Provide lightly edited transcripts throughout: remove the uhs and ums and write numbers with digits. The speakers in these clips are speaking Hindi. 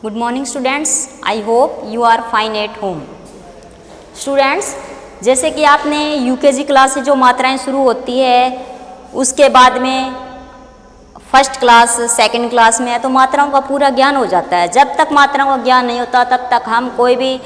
Good morning students. I hope you are fine at home. Students, जैसे कि आपने यूकेजी क्लास से जो मात्राएं शुरू होती है उसके बाद में फर्स्ट क्लास सेकंड क्लास में है तो मात्राओं का पूरा ज्ञान हो जाता है। जब तक मात्राओं का ज्ञान नहीं होता तब तक हम कोई भी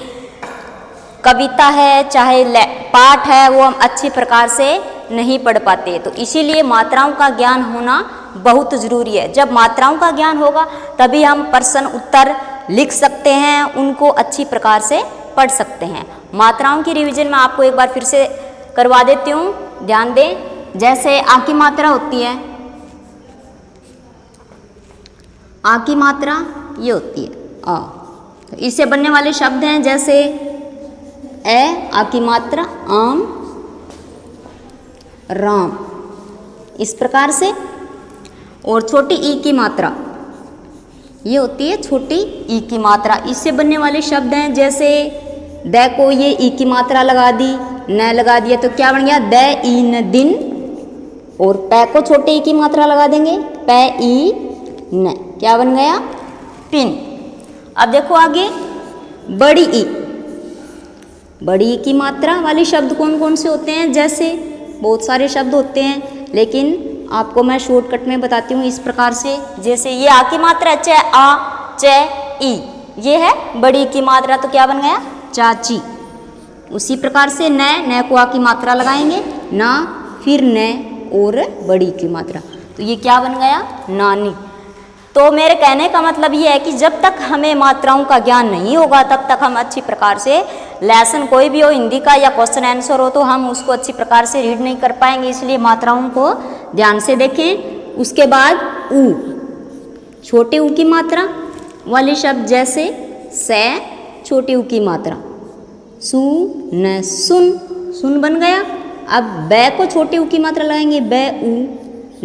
कविता है चाहे पाठ है वो हम अच्छी प्रकार से नहीं पढ़ पाते। तो इसीलिए मात्राओं का ज्ञान होना बहुत ज़रूरी है। जब मात्राओं का ज्ञान होगा तभी हम प्रश्न उत्तर लिख सकते हैं, उनको अच्छी प्रकार से पढ़ सकते हैं। मात्राओं की रिवीजन में आपको एक बार फिर से करवा देती हूँ, ध्यान दें। जैसे आ की मात्रा होती है, आ की मात्रा ये होती है आ, तो इससे बनने वाले शब्द हैं जैसे ए, आ की मात्रा आम, राम, इस प्रकार से। और छोटी ई की मात्रा ये होती है छोटी ई की मात्रा। इससे बनने वाले शब्द हैं जैसे द को ये ई की मात्रा लगा दी, न लगा दिया तो क्या बन गया द ई न दिन। और पै को छोटे ई की मात्रा लगा देंगे, पै ई न, क्या बन गया पिन। अब देखो आगे बड़ी ई, बड़ी ई की मात्रा वाले शब्द कौन कौन से होते हैं। जैसे बहुत सारे शब्द होते हैं लेकिन आपको मैं शॉर्टकट में बताती हूँ इस प्रकार से। जैसे ये आ की मात्रा च आ च ई, ये है बड़ी की मात्रा तो क्या बन गया चाची। उसी प्रकार से न को आ की मात्रा लगाएंगे, ना फिर न और बड़ी की मात्रा तो ये क्या बन गया नानी। तो मेरे कहने का मतलब ये है कि जब तक हमें मात्राओं का ज्ञान नहीं होगा तब तक हम अच्छी प्रकार से लेसन कोई भी हो हिंदी का या क्वेश्चन आंसर हो तो हम उसको अच्छी प्रकार से रीड नहीं कर पाएंगे। इसलिए मात्राओं को ध्यान से देखें। उसके बाद ऊ, छोटे ऊ की मात्रा वाले शब्द जैसे से, छोटे ऊ की मात्रा सु न सुन, सुन बन गया। अब बै को छोटे ऊ की मात्रा लगाएंगे, बै ऊ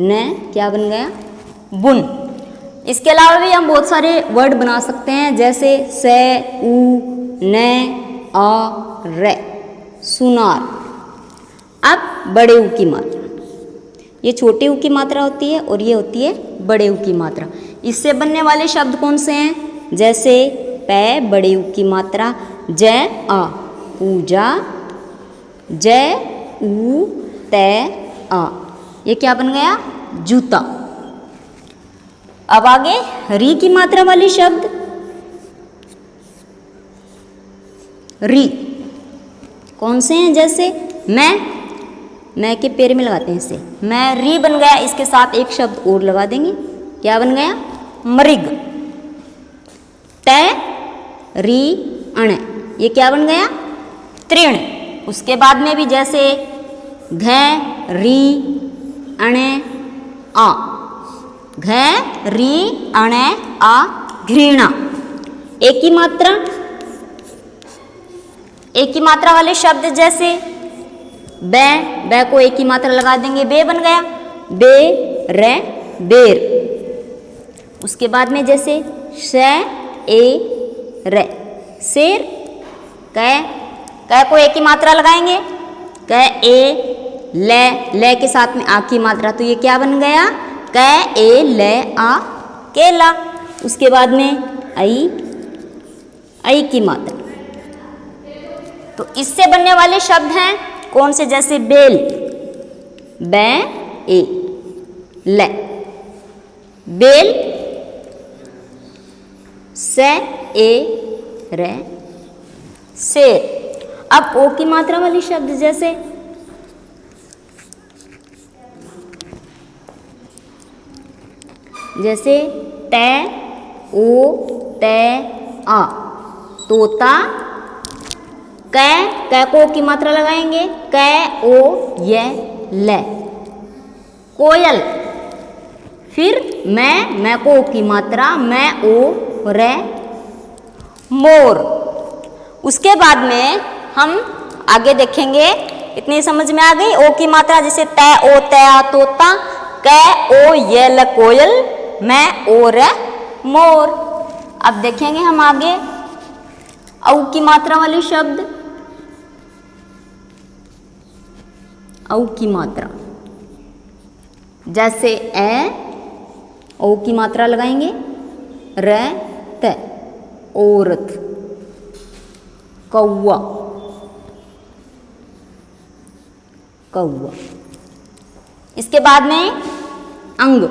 न, क्या बन गया बुन। इसके अलावा भी हम बहुत सारे वर्ड बना सकते हैं जैसे से, ऊ, न, आ, रे, सुनार। अब बड़े ऊ की मात्रा, ये छोटे ऊ की मात्रा होती है और ये होती है बड़े ऊ की मात्रा। इससे बनने वाले शब्द कौन से हैं जैसे पै बड़े ऊ की मात्रा, जय आ पूजा, जय ऊ तय आ, ये क्या बन गया जूता। अब आगे री की मात्रा वाले शब्द, री कौन से हैं जैसे मैं के पैर में लगाते हैं इसे, मैं री बन गया। इसके साथ एक शब्द और लगा देंगे, क्या बन गया मृग। तय री अण, ये क्या बन गया तृण। उसके बाद में भी जैसे घ री अणे आ, घ री अणे आ घृणा। एक ही मात्रा, एक ही मात्रा वाले शब्द जैसे बै को एक ही मात्रा लगा देंगे, बे बन गया बे रे बेर। उसके बाद में जैसे श ए रे शेर, कै को एक ही मात्रा लगाएंगे, कै ए ले के साथ में आ की मात्रा तो ये क्या बन गया कै ए ले आ केला। उसके बाद में आई की मात्रा। तो इससे बनने वाले शब्द हैं कौन से जैसे बेल, बै ए ले, बेल, से ए रे शेर। अब ओ की मात्रा वाली शब्द जैसे तै ओ तै आ तोता, कै को की मात्रा लगाएंगे, कै ओ ये ले कोयल। फिर मैं को की मात्रा, मैं ओ रे मोर। उसके बाद में हम आगे देखेंगे, इतनी समझ में आ गई। ओ की मात्रा जैसे तै ओ तै आ तोता, कै ओ ये ल कोयल, मैं ओ रे मोर। अब देखेंगे हम आगे औ की मात्रा वाले शब्द, औ की मात्रा जैसे ए, ओ की मात्रा लगाएंगे, र त, औरत, कौवा, कौवा। इसके बाद में अंग,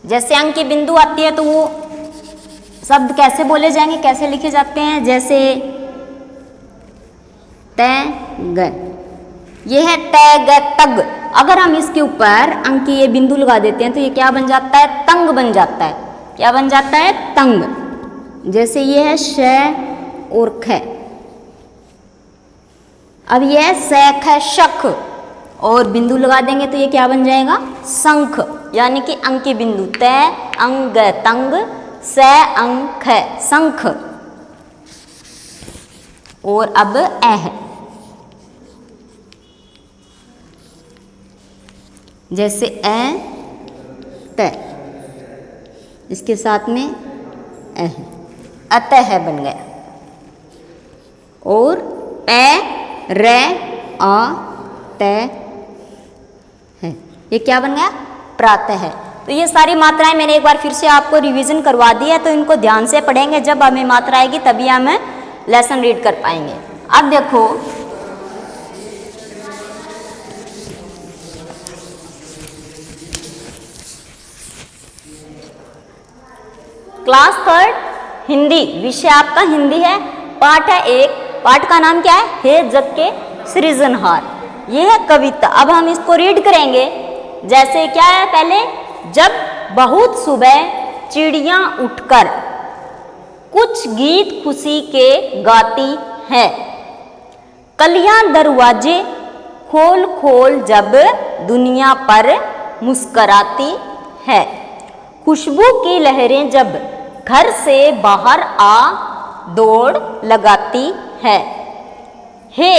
जैसे अंग की बिंदु आती है तो वो शब्द कैसे बोले जाएंगे, कैसे लिखे जाते हैं, जैसे तैग, ये है तैग तग। अगर हम इसके ऊपर अंग की ये बिंदु लगा देते हैं तो ये क्या बन जाता है, तंग बन जाता है। क्या बन जाता है, तंग। जैसे ये है श और ख, अब ये है सैख है शख, और बिंदु लगा देंगे तो ये क्या बन जाएगा, शंख। यानी कि अंग की बिंदु तै अंग तंग स अंग ख, शंख। और अब है, जैसे त, इसके साथ में अतः बन गया। और पै रे आ तय है, ये क्या बन गया, प्रातः है। तो ये सारी मात्राएं मैंने एक बार फिर से आपको रिवीजन करवा दी है, तो इनको ध्यान से पढ़ेंगे। जब हमें मात्रा आएगी तभी हम लेसन रीड कर पाएंगे। अब देखो क्लास 3 हिंदी, विषय आपका हिंदी है। पाठ है 1, पाठ का नाम क्या है, हे जग के सृजनहार। यह है कविता। अब हम इसको रीड करेंगे। जैसे क्या है, पहले जब बहुत सुबह चिड़ियां उठकर कुछ गीत खुशी के गाती है, कलियां दरवाजे खोल खोल जब दुनिया पर मुस्कराती है, खुशबू की लहरें जब घर से बाहर आ दौड़ लगाती है, हे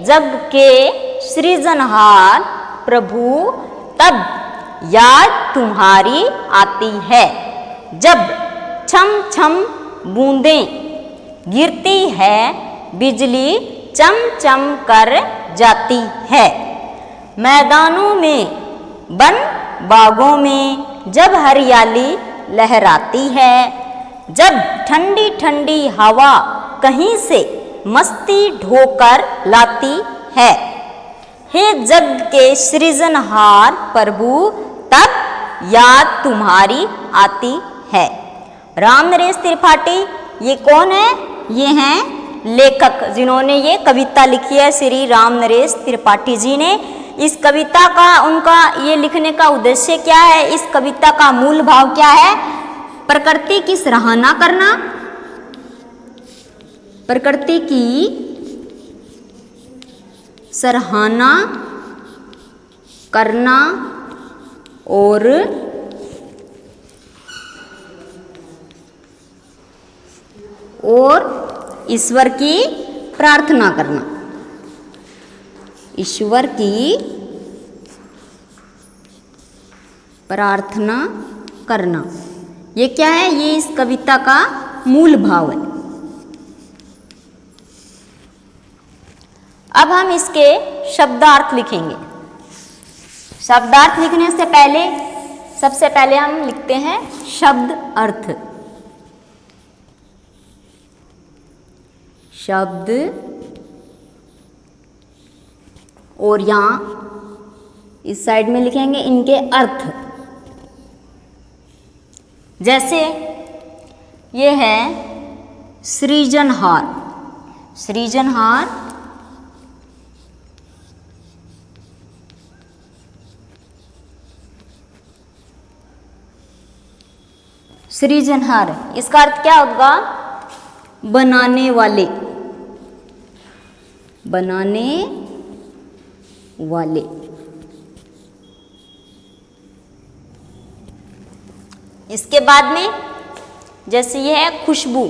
जग के सृजनहार प्रभु तब याद तुम्हारी आती है, जब छम छम बूंदें गिरती है, बिजली चम चम कर जाती है, मैदानों में वन बागों में जब हरियाली लहराती है, जब ठंडी ठंडी हवा कहीं से मस्ती ढोकर लाती है, हे जग के सृजनहार प्रभु तब याद तुम्हारी आती है। राम नरेश त्रिपाठी ये कौन है, ये हैं लेखक जिन्होंने ये कविता लिखी है, श्री राम नरेश त्रिपाठी जी ने। इस कविता का उनका ये लिखने का उद्देश्य क्या है, इस कविता का मूल भाव क्या है, प्रकृति की सराहना करना, प्रकृति की सराहना करना और ईश्वर की प्रार्थना करना, ईश्वर की प्रार्थना करना। ये क्या है, ये इस कविता का मूल भाव है। अब हम इसके शब्दार्थ लिखेंगे। शब्दार्थ लिखने से पहले सबसे पहले हम लिखते हैं शब्द अर्थ। शब्द, और यहां इस साइड में लिखेंगे इनके अर्थ। जैसे ये है सृजनहार, सृजनहार सृजनहार, इसका अर्थ क्या होगा, बनाने वाले, बनाने वाले। इसके बाद में जैसे ये है खुशबू,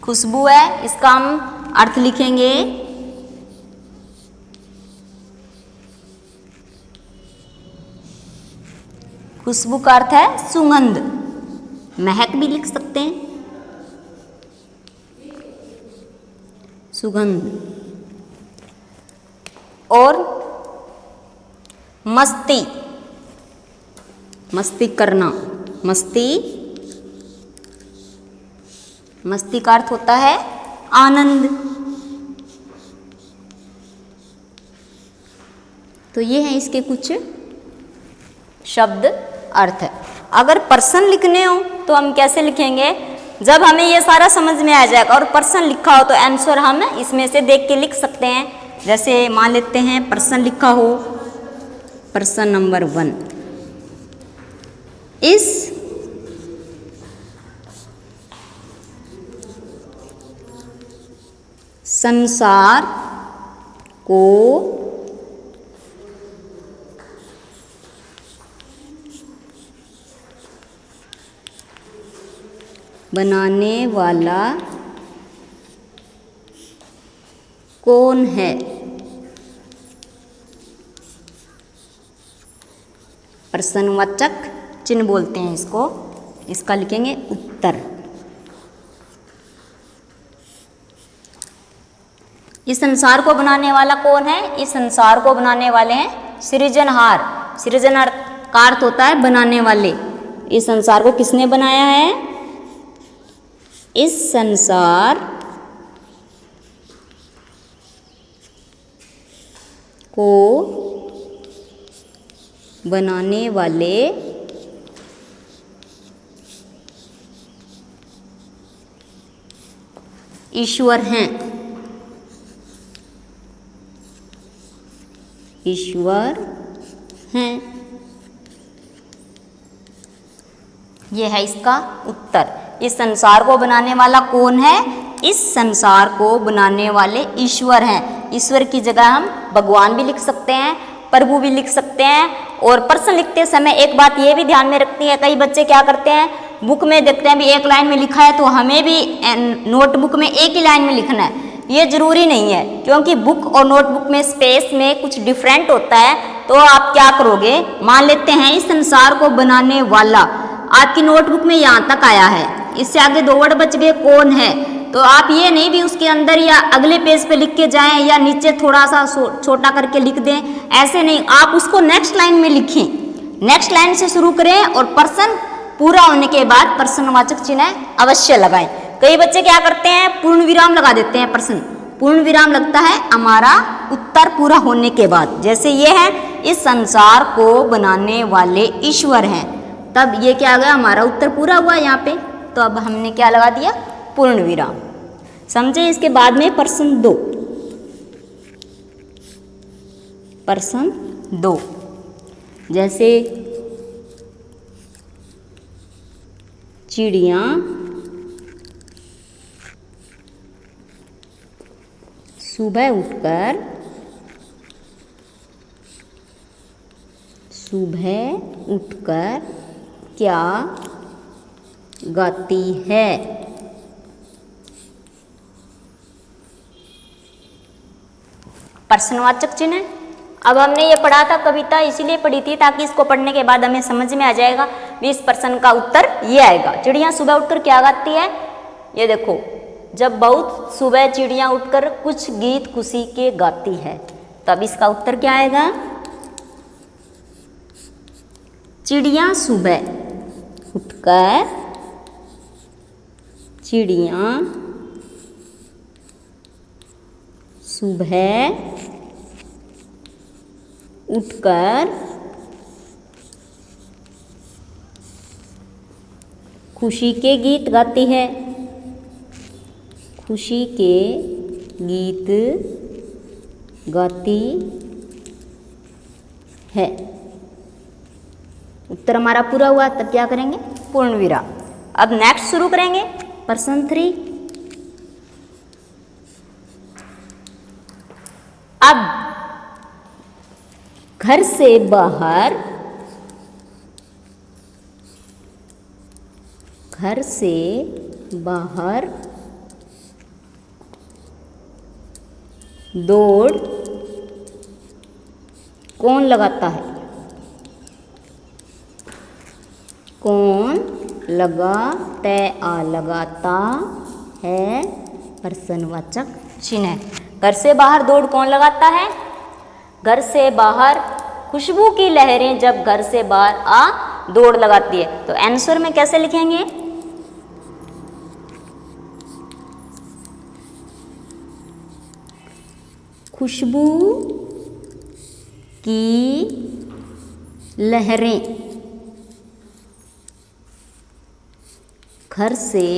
खुशबू है, इसका हम अर्थ लिखेंगे खुशबू का अर्थ है सुगंध, महक भी लिख सकते हैं, सुगंध। और मस्ती, मस्ती करना, मस्ती, मस्ती का अर्थ होता है आनंद। तो ये हैं इसके कुछ शब्द अर्थ। अगर पर्सन लिखने हो तो हम कैसे लिखेंगे, जब हमें ये सारा समझ में आ जाएगा और पर्सन लिखा हो तो आंसर हम इसमें से देख के लिख सकते हैं। जैसे मान लेते हैं पर्सन लिखा हो, पर्सन नंबर 1, इस संसार को बनाने वाला कौन है? प्रश्नवाचक चिन्ह बोलते हैं इसको। इसका लिखेंगे उत्तर। इस संसार को बनाने वाला कौन है? इस संसार को बनाने वाले हैं सृजनहार। सृजनहार का अर्थ होता है बनाने वाले। इस संसार को किसने बनाया है? इस संसार को बनाने वाले ईश्वर हैं। ईश्वर हैं। यह है इसका उत्तर। इस संसार को बनाने वाला कौन है? इस संसार को बनाने वाले ईश्वर हैं। ईश्वर की जगह हम भगवान भी लिख सकते हैं, प्रभु भी लिख सकते हैं। और प्रश्न लिखते समय एक बात ये भी ध्यान में रखती है, कई बच्चे क्या करते हैं, बुक में देखते हैं भी एक लाइन में लिखा है तो हमें भी नोटबुक में एक ही लाइन में लिखना है। ये जरूरी नहीं है, क्योंकि बुक और नोटबुक में स्पेस में कुछ डिफरेंट होता है। तो आप क्या करोगे, मान लेते हैं इस संसार को बनाने वाला आपकी नोटबुक में यहाँ तक आया है, इससे आगे 2 वर्ड बच गए कौन है। तो आप ये नहीं भी उसके अंदर या अगले पेज पे लिख के जाएं या नीचे थोड़ा सा छोटा करके लिख दें, ऐसे नहीं, आप उसको नेक्स्ट लाइन में लिखें। नेक्स्ट लाइन से शुरू करें और प्रश्न पूरा होने के बाद प्रश्नवाचक चिन्ह अवश्य लगाएं। कई बच्चे क्या करते हैं, पूर्ण विराम लगा देते हैं। प्रश्न पूर्ण विराम लगता है हमारा उत्तर पूरा होने के बाद। जैसे ये है, इस संसार को बनाने वाले ईश्वर हैं, तब ये क्या आ गया, हमारा उत्तर पूरा हुआ यहाँ पे। तो अब हमने क्या लगा दिया, पूर्ण विराम। समझे। इसके बाद में प्रश्न 2। प्रश्न 2 जैसे चिड़िया सुबह उठकर क्या गाती है? प्रश्नवाचक चिन्ह। अब हमने ये पढ़ा था कविता, इसीलिए पढ़ी थी ताकि इसको पढ़ने के बाद हमें समझ में आ जाएगा 20 प्रश्न का उत्तर ये आएगा। चिड़िया सुबह उठकर क्या गाती है? ये देखो, जब बहुत सुबह चिड़िया उठकर कुछ गीत खुशी के गाती है, तब इसका उत्तर क्या आएगा? चिड़िया सुबह उठकर, चिड़िया सुबह उठकर खुशी के गीत गाती है। खुशी के गीत गाती है। उत्तर हमारा पूरा हुआ, तब क्या करेंगे, पूर्ण विराम। अब नेक्स्ट शुरू करेंगे प्रश्न 3। अब घर से बाहर दौड़ कौन लगाता है? कौन लगाता है? प्रश्नवाचक चिन्ह। घर से बाहर दौड़ कौन लगाता है? घर से बाहर खुशबू की लहरें जब घर से बाहर आ दौड़ लगाती है। तो आंसर में कैसे लिखेंगे? खुशबू की लहरें घर से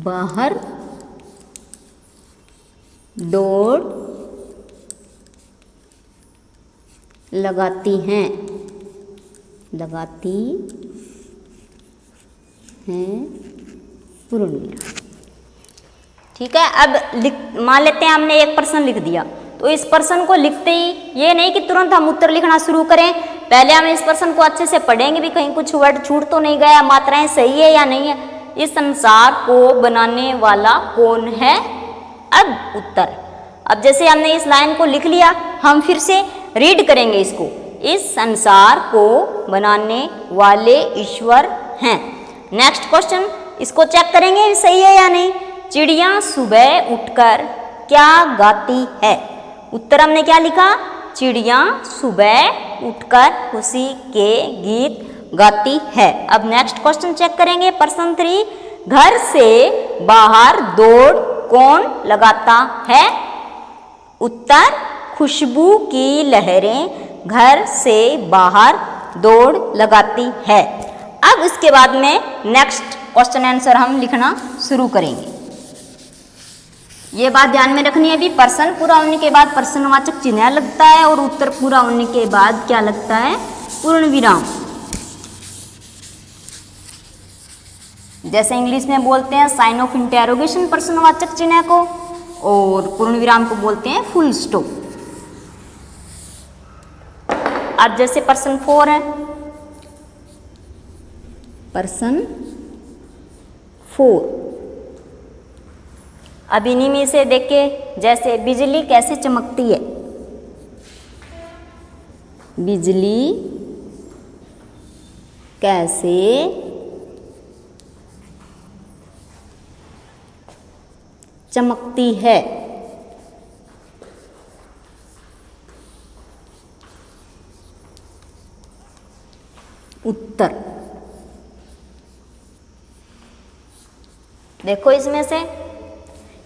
बाहर दौड़ लगाती हैं पूर्ण विराम। ठीक है, अब मान लेते हैं हमने एक प्रश्न लिख दिया, तो इस प्रश्न को लिखते ही ये नहीं कि तुरंत हम उत्तर लिखना शुरू करें, पहले हम इस प्रश्न को अच्छे से पढ़ेंगे भी, कहीं कुछ वर्ड छूट तो नहीं गया, मात्राएं सही है या नहीं है। इस संसार को बनाने वाला कौन है? अब उत्तर, अब जैसे हमने इस लाइन को लिख लिया, हम फिर से रीड करेंगे इसको। इस संसार को बनाने वाले ईश्वर हैं। नेक्स्ट क्वेश्चन, इसको चेक करेंगे सही है या नहीं। चिड़िया सुबह उठकर क्या गाती है? उत्तर हमने क्या लिखा? चिड़िया सुबह उठकर खुशी के गीत गाती है। अब नेक्स्ट क्वेश्चन चेक करेंगे, प्रश्न 3, घर से बाहर दौड़ कौन लगाता है? उत्तर, खुशबू की लहरें घर से बाहर दौड़ लगाती है। अब इसके बाद में नेक्स्ट क्वेश्चन आंसर हम लिखना शुरू करेंगे। ये बात ध्यान में रखनी है, अभी प्रश्न पूरा होने के बाद प्रश्नवाचक चिन्ह लगता है और उत्तर पूरा होने के बाद क्या लगता है? पूर्ण विराम। जैसे इंग्लिश में बोलते हैं साइन ऑफ इंटेरोगेशन प्रश्नवाचक चिन्ह को, और पूर्ण विराम को बोलते हैं फुल स्टॉप। अब जैसे प्रश्न 4 है, प्रश्न 4, अब इन्हीं में से देखिए, जैसे बिजली कैसे चमकती है? बिजली कैसे चमकती है? उत्तर, देखो इसमें से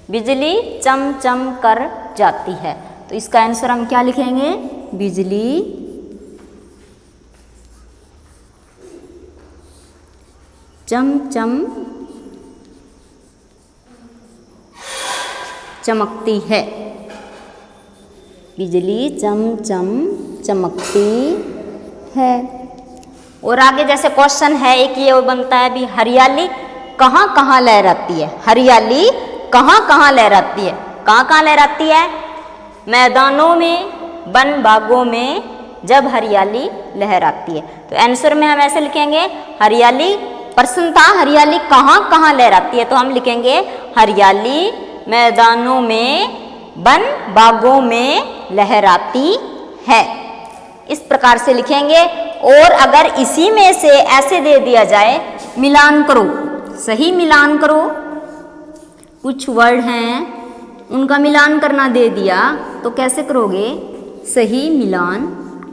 बिजली चम चम कर जाती है, तो इसका आंसर हम क्या लिखेंगे? बिजली चम चम चमकती है। बिजली चम चम चमकती है। और आगे जैसे क्वेश्चन है एक, ये बनता है भी, हरियाली कहाँ कहाँ लहराती है? हरियाली कहाँ कहाँ लहराती है? कहाँ लहराती है? मैदानों में, वन बागों में जब हरियाली लहराती है। तो आंसर में हम ऐसे लिखेंगे, हरियाली, प्रश्न था हरियाली कहाँ कहाँ लहराती है, तो हम लिखेंगे हरियाली मैदानों में, वन बागों में लहराती है। इस प्रकार से लिखेंगे। और अगर इसी में से ऐसे दे दिया जाए, मिलान करो, सही मिलान करो, कुछ वर्ड हैं उनका मिलान करना दे दिया, तो कैसे करोगे? सही मिलान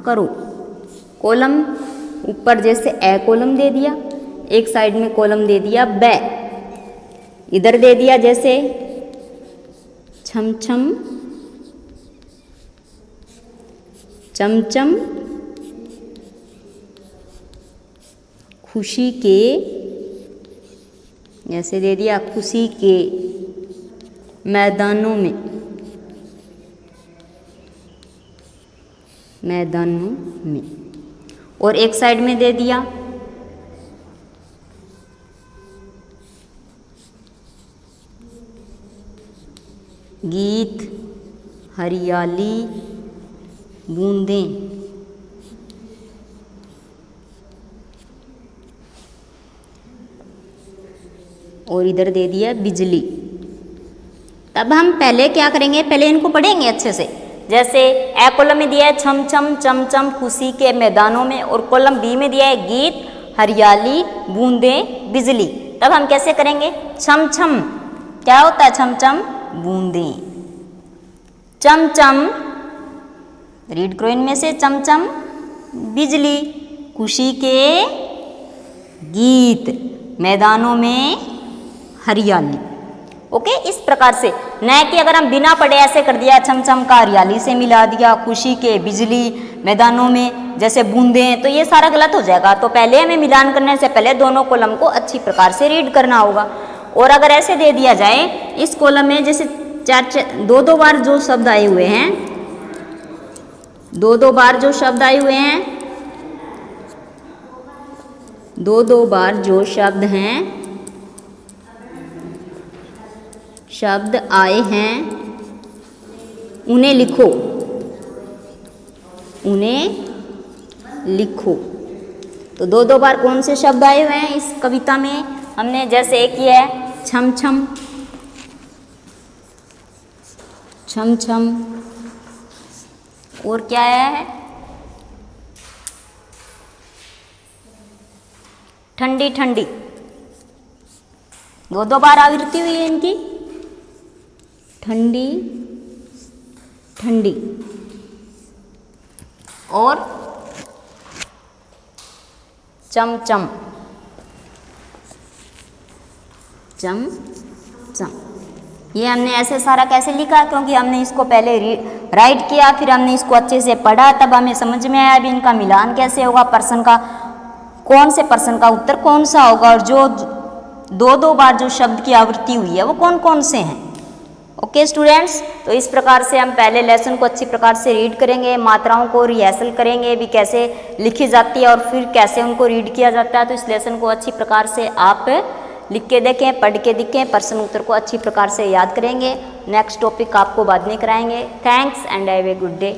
करो। कॉलम ऊपर जैसे ए कॉलम दे दिया, एक साइड में कॉलम दे दिया ब, इधर दे दिया जैसे छम छम, चमचम, खुशी के, ऐसे दे दिया खुशी के मैदानों में, मैदानों में, और एक साइड में दे दिया गीत, हरियाली, बूंदें, और इधर दे दिया बिजली। तब हम पहले क्या करेंगे? पहले इनको पढ़ेंगे अच्छे से। जैसे ए कॉलम में दिया है छम छम चमचम खुशी के मैदानों में, और कॉलम बी में दिया है गीत, हरियाली, बूंदें, बिजली। तब हम कैसे करेंगे? छम छम क्या होता है? छम छम बूंदें, चमचम, रीड करो इनमें से, चमचम बिजली, खुशी के गीत, मैदानों में हरियाली। ओके, इस प्रकार से, न कि अगर हम बिना पढ़े ऐसे कर दिया, छमछम का हरियाली से मिला दिया, खुशी के बिजली, मैदानों में जैसे बूंदें, तो ये सारा गलत हो जाएगा। तो पहले हमें मिलान करने से पहले दोनों कॉलम को अच्छी प्रकार से रीड करना होगा। और अगर ऐसे दे दिया जाए, इस कॉलम में जैसे दो बार जो शब्द आए हुए हैं, दो बार जो शब्द आए हुए हैं, दो बार जो शब्द हैं, शब्द आए हैं, उन्हें लिखो, उन्हें लिखो। तो दो बार कौन से शब्द आए हुए हैं इस कविता में? हमने जैसे एक ही है छम छम, छम छम, और क्या है? ठंडी ठंडी। दो बार आवृत्ति हुई है इनकी, ठंडी ठंडी। और चम चम, चम चम। ये हमने ऐसे सारा कैसे लिखा? क्योंकि हमने इसको पहले राइट किया, फिर हमने इसको अच्छे से पढ़ा, तब हमें समझ में आया अभी इनका मिलान कैसे होगा, प्रश्न का कौन से प्रश्न का उत्तर कौन सा होगा, और जो दो बार जो शब्द की आवृत्ति हुई है वो कौन कौन से हैं। ओके स्टूडेंट्स, तो इस प्रकार से हम पहले लेसन को अच्छी प्रकार से रीड करेंगे, मात्राओं को रिहर्सल करेंगे भी कैसे लिखी जाती है और फिर कैसे उनको रीड किया जाता है। तो इस लेसन को अच्छी प्रकार से आप लिख के देखें, पढ़ के देखें, प्रश्न उत्तर को अच्छी प्रकार से याद करेंगे। नेक्स्ट टॉपिक आपको बाद में कराएंगे। Thanks and have a good day.